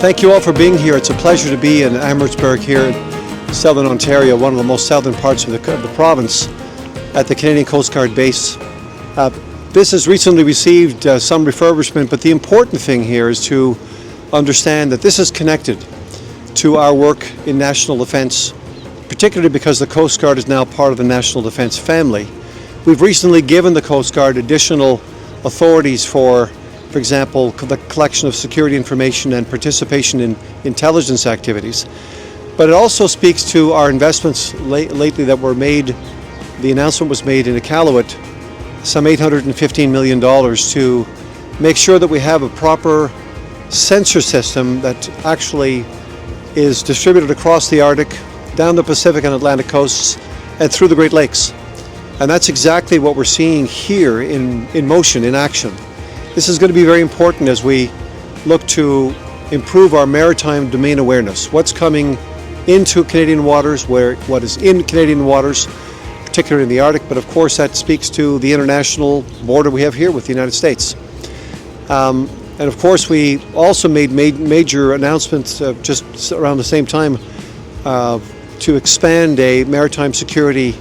Thank you all for being here. It's a pleasure to be in Amherstburg here in Southern Ontario, one of the most southern parts of the province, at the Canadian Coast Guard base. This has recently received some refurbishment, but the important thing here is to understand that this is connected to our work in national defence, particularly because the Coast Guard is now part of the national defence family. We've recently given the Coast Guard additional authorities for example, the collection of security information and participation in intelligence activities. But it also speaks to our investments lately that were made. The announcement was made in Iqaluit, some $815 million to make sure that we have a proper sensor system that actually is distributed across the Arctic, down the Pacific and Atlantic coasts, and through the Great Lakes. And that's exactly what we're seeing here in motion, in action. This is going to be very important as we look to improve our maritime domain awareness. What's coming into Canadian waters, what is in Canadian waters, particularly in the Arctic, but of course that speaks to the international border we have here with the United States. And of course we also made major announcements just around the same time to expand a maritime security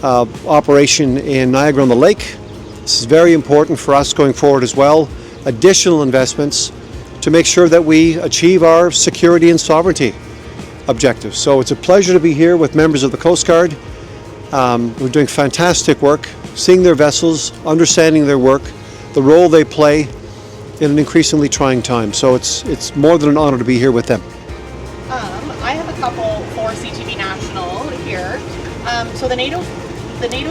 operation in Niagara-on-the-Lake. This is very important for us going forward as well. Additional investments to make sure that we achieve our security and sovereignty objectives. So it's a pleasure to be here with members of the Coast Guard. We're doing fantastic work, seeing their vessels, understanding their work, the role they play in an increasingly trying time. So it's more than an honor to be here with them. I have a couple for CTV National here. So the NATO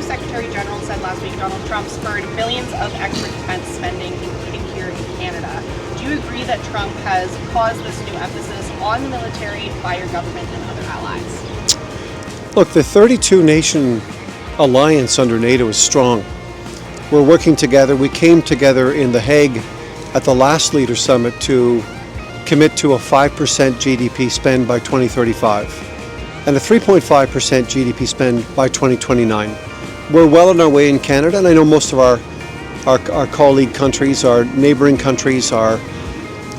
Secretary General said last week Donald Trump spurred billions of extra defense spending, including here in Canada. Do you agree that Trump has caused this new emphasis on the military by your government and other allies? Look, the 32-nation alliance under NATO is strong. We're working together. We came together in The Hague at the last Leader Summit to commit to a 5% GDP spend by 2035. And a 3.5% GDP spend by 2029. We're well on our way in Canada, and I know most of our colleague countries, our neighboring countries, our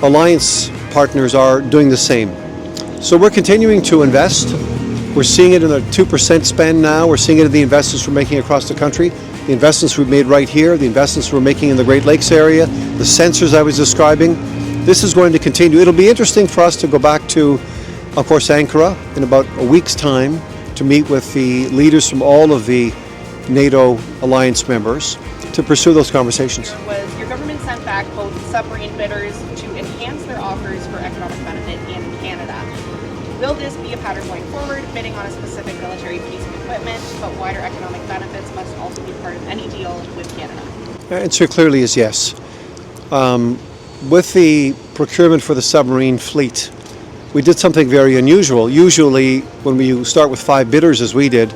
alliance partners are doing the same. So we're continuing to invest. We're seeing it in the 2% spend now. We're seeing it in the investments we're making across the country, the investments we've made right here, the investments we're making in the Great Lakes area, the sensors I was describing. This is going to continue. It'll be interesting for us to go back to, of course, Ankara in about a week's time to meet with the leaders from all of the NATO alliance members to pursue those conversations. Your government sent back both submarine bidders to enhance their offers for economic benefit in Canada. Will this be a pattern going forward, bidding on a specific military piece of equipment, but wider economic benefits must also be part of any deal with Canada? The answer clearly is yes. With the procurement for the submarine fleet, we did something very unusual. Usually, when we start with 5 bidders, as we did,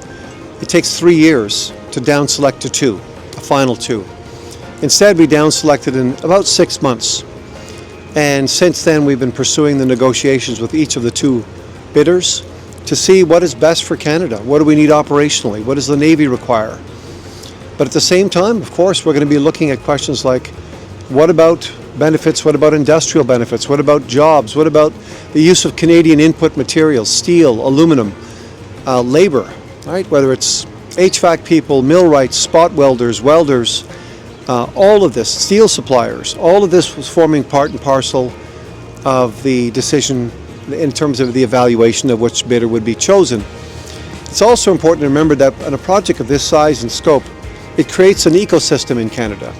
it takes 3 years to down select to 2, a final 2. Instead, we down selected in about 6 months. And since then, we've been pursuing the negotiations with each of the 2 bidders to see what is best for Canada. What do we need operationally? What does the Navy require? But at the same time, of course, we're going to be looking at questions like, what about benefits? What about industrial benefits? What about jobs? What about the use of Canadian input materials, steel, aluminum, labor, right? Whether it's HVAC people, millwrights, spot welders, all of this, steel suppliers, all of this was forming part and parcel of the decision in terms of the evaluation of which bidder would be chosen. It's also important to remember that on a project of this size and scope, it creates an ecosystem in Canada.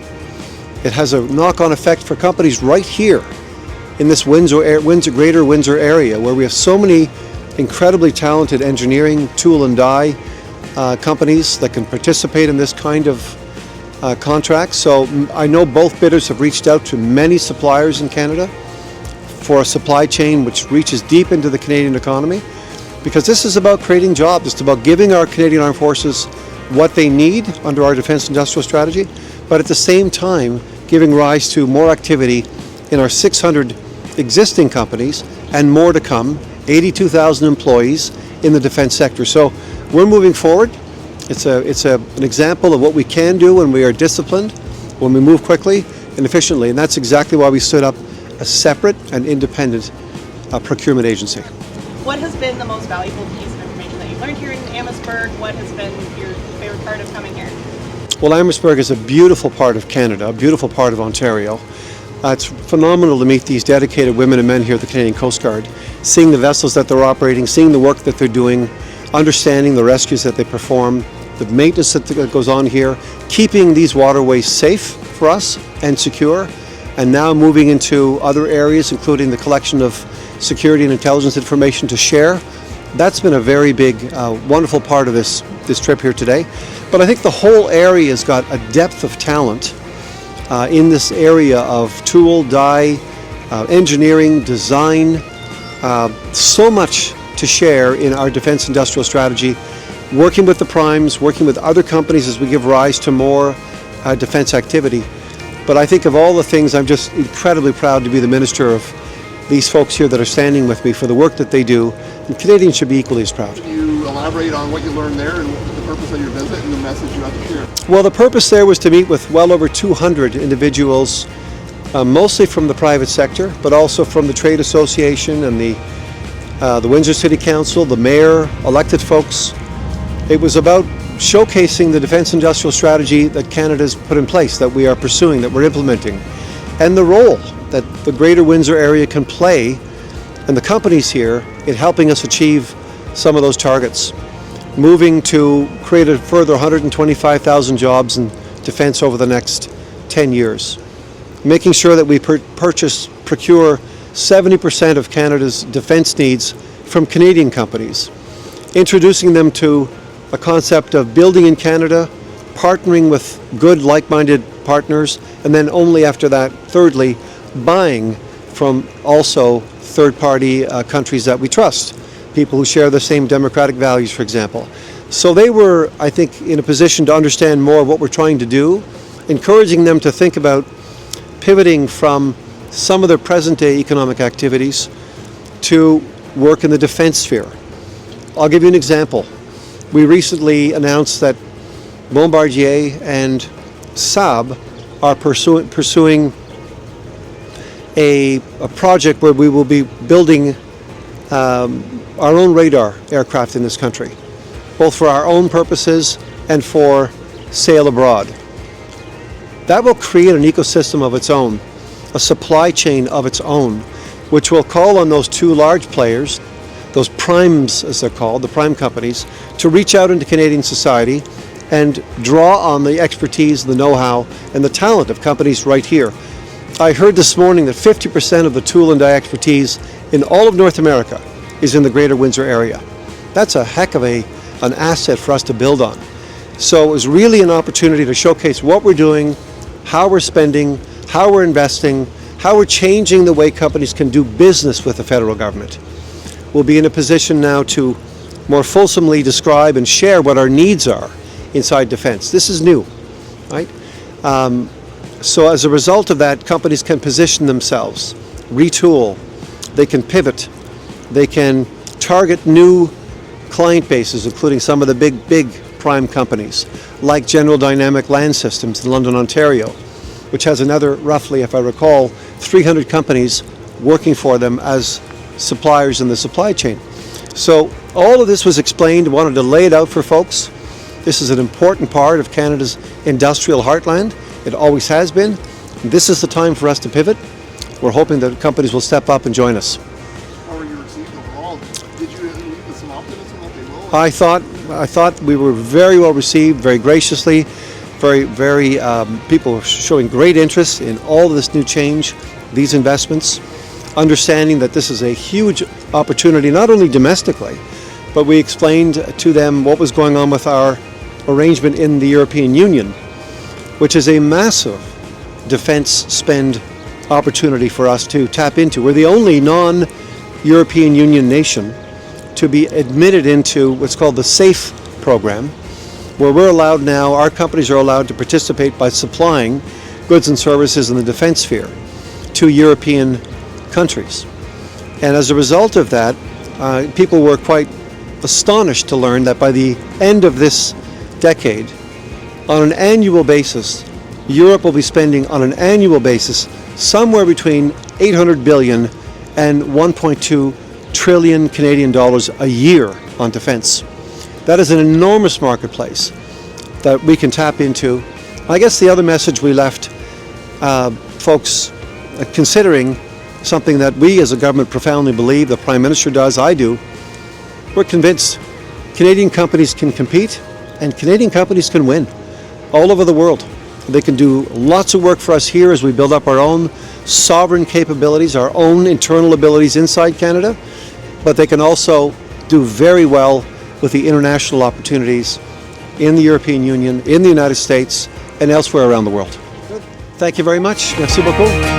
It has a knock-on effect for companies right here in this greater Windsor area, where we have so many incredibly talented engineering, tool and die companies that can participate in this kind of contract. So I know both bidders have reached out to many suppliers in Canada for a supply chain which reaches deep into the Canadian economy, because this is about creating jobs. It's about giving our Canadian Armed Forces what they need under our defense industrial strategy, but at the same time giving rise to more activity in our 600 existing companies and more to come, 82,000 employees in the defense sector. So we're moving forward. It's an example of what we can do when we are disciplined, when we move quickly and efficiently, and that's exactly why we stood up a separate and independent procurement agency. What has been the most valuable piece of information that you've learned here in Amherstburg? What has been your favorite part of coming here? Well, Amherstburg is a beautiful part of Canada, a beautiful part of Ontario. It's phenomenal to meet these dedicated women and men here at the Canadian Coast Guard, seeing the vessels that they're operating, seeing the work that they're doing, understanding the rescues that they perform, the maintenance that goes on here, keeping these waterways safe for us and secure, and now moving into other areas, including the collection of security and intelligence information to share. That's been a very big, wonderful part of this trip here today. But I think the whole area has got a depth of talent in this area of tool, die, engineering, design, so much to share in our defense industrial strategy, working with the primes, working with other companies as we give rise to more defense activity. But I think of all the things, I'm just incredibly proud to be the minister of these folks here that are standing with me for the work that they do, and Canadians should be equally as proud. Can you elaborate on what you learned there and the purpose of your visit and the message you have to share? Well, the purpose there was to meet with well over 200 individuals, mostly from the private sector, but also from the Trade Association and the Windsor City Council, the mayor, elected folks. It was about showcasing the defense industrial strategy that Canada's put in place, that we are pursuing, that we're implementing, and the role that the Greater Windsor area can play, and the companies here, in helping us achieve some of those targets. Moving to create a further 125,000 jobs in defense over the next 10 years. Making sure that we procure 70% of Canada's defense needs from Canadian companies. Introducing them to a concept of building in Canada, partnering with good like-minded partners, and then only after that, thirdly, buying from also third-party countries that we trust, people who share the same democratic values, for example. So they were, I think, in a position to understand more of what we're trying to do, encouraging them to think about pivoting from some of their present-day economic activities to work in the defense sphere. I'll give you an example. We recently announced that Bombardier and Saab are pursuing a project where we will be building our own radar aircraft in this country, both for our own purposes and for sale abroad. That will create an ecosystem of its own, a supply chain of its own, which will call on those two large players, those primes as they're called, the prime companies, to reach out into Canadian society and draw on the expertise, the know-how, and the talent of companies right here. I heard this morning that 50% of the tool and die expertise in all of North America is in the Greater Windsor area. That's a heck of an asset for us to build on. So it was really an opportunity to showcase what we're doing, how we're spending, how we're investing, how we're changing the way companies can do business with the federal government. We'll be in a position now to more fulsomely describe and share what our needs are inside defense. This is new, right? So as a result of that, companies can position themselves, retool, they can pivot, they can target new client bases, including some of the big prime companies, like General Dynamic Land Systems in London, Ontario, which has another, roughly, if I recall, 300 companies working for them as suppliers in the supply chain. So all of this was explained, wanted to lay it out for folks. This is an important part of Canada's industrial heartland. It always has been. This is the time for us to pivot. We're hoping that companies will step up and join us. How were you received overall? Did you leave with some optimism that they will? I thought we were very well received, very graciously, very people were showing great interest in all of this new change, these investments, understanding that this is a huge opportunity, not only domestically, but we explained to them what was going on with our arrangement in the European Union, which is a massive defense spend opportunity for us to tap into. We're the only non-European Union nation to be admitted into what's called the SAFE program, where we're allowed now, our companies are allowed to participate by supplying goods and services in the defense sphere to European countries. And as a result of that, people were quite astonished to learn that by the end of this decade, on an annual basis, Europe will be spending on an annual basis somewhere between 800 billion and 1.2 trillion Canadian dollars a year on defense. That is an enormous marketplace that we can tap into. I guess the other message we left folks considering something that we as a government profoundly believe, the Prime Minister does, I do. We're convinced Canadian companies can compete and Canadian companies can win all over the world. They can do lots of work for us here as we build up our own sovereign capabilities, our own internal abilities inside Canada, but they can also do very well with the international opportunities in the European Union, in the United States, and elsewhere around the world. Thank you very much. Merci beaucoup.